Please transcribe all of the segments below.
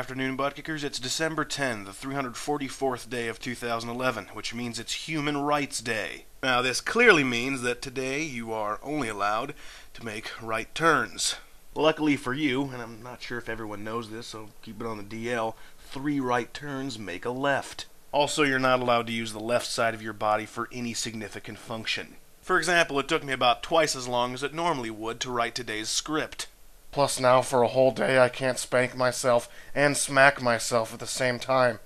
afternoon, butt kickers. It's December 10th, the 344th day of 2011, which means it's Human Rights Day. Now, this clearly means that today you are only allowed to make right turns. Luckily for you, and I'm not sure if everyone knows this, so keep it on the DL, 3 right turns make a left. Also, you're not allowed to use the left side of your body for any significant function. For example, it took me about twice as long as it normally would to write today's script. Plus now for a whole day I can't spank myself and smack myself at the same time.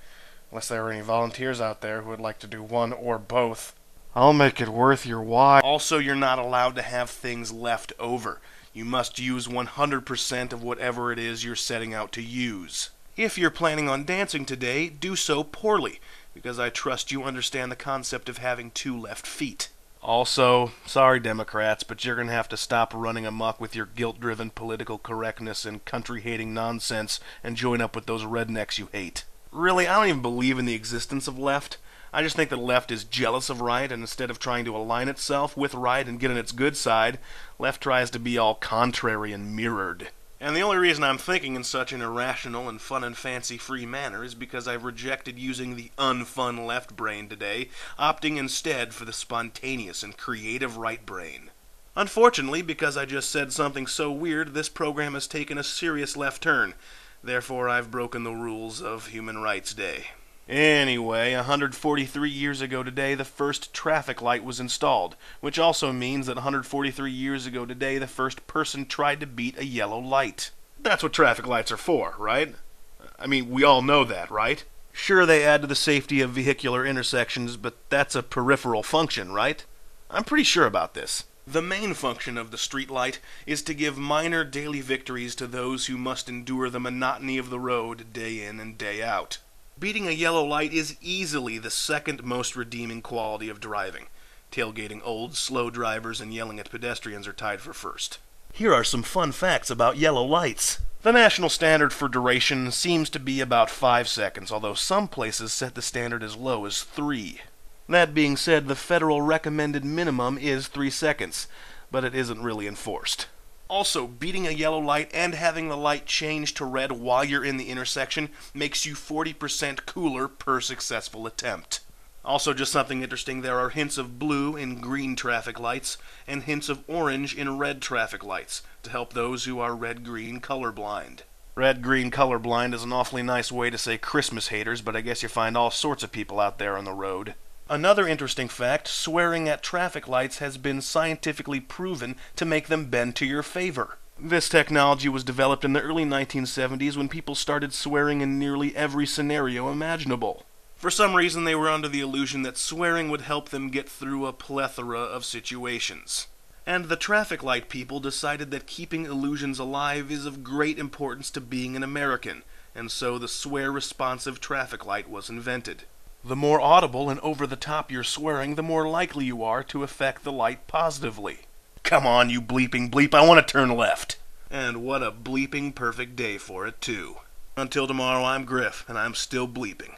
Unless there are any volunteers out there who would like to do one or both. I'll make it worth your while. Also, you're not allowed to have things left over. You must use 100% of whatever it is you're setting out to use. If you're planning on dancing today, do so poorly, because I trust you understand the concept of having 2 left feet. Also, sorry Democrats, but you're going to have to stop running amok with your guilt-driven political correctness and country-hating nonsense and join up with those rednecks you hate. Really, I don't even believe in the existence of left. I just think that left is jealous of right, and instead of trying to align itself with right and get on its good side, left tries to be all contrary and mirrored. And the only reason I'm thinking in such an irrational and fun and fancy-free manner is because I've rejected using the unfun left brain today, opting instead for the spontaneous and creative right brain. Unfortunately, because I just said something so weird, this program has taken a serious left turn. Therefore, I've broken the rules of Human Rights Day. Anyway, 143 years ago today, the first traffic light was installed, which also means that 143 years ago today, the first person tried to beat a yellow light. That's what traffic lights are for, right? I mean, we all know that, right? Sure, they add to the safety of vehicular intersections, but that's a peripheral function, right? I'm pretty sure about this. The main function of the street light is to give minor daily victories to those who must endure the monotony of the road day in and day out. Beating a yellow light is easily the second most redeeming quality of driving. Tailgating old, slow drivers and yelling at pedestrians are tied for first. Here are some fun facts about yellow lights. The national standard for duration seems to be about 5 seconds, although some places set the standard as low as 3. That being said, the federal recommended minimum is 3 seconds, but it isn't really enforced. Also, beating a yellow light and having the light change to red while you're in the intersection makes you 40% cooler per successful attempt. Also, just something interesting, there are hints of blue in green traffic lights and hints of orange in red traffic lights to help those who are red-green colorblind. Red-green colorblind is an awfully nice way to say Christmas haters, but I guess you find all sorts of people out there on the road. Another interesting fact, swearing at traffic lights has been scientifically proven to make them bend to your favor. This technology was developed in the early 1970s when people started swearing in nearly every scenario imaginable. For some reason, they were under the illusion that swearing would help them get through a plethora of situations. And the traffic light people decided that keeping illusions alive is of great importance to being an American, and so the swear-responsive traffic light was invented. The more audible and over-the-top you're swearing, the more likely you are to affect the light positively. Come on, you bleeping bleep, I want to turn left. And what a bleeping perfect day for it, too. Until tomorrow, I'm Griff, and I'm still bleeping.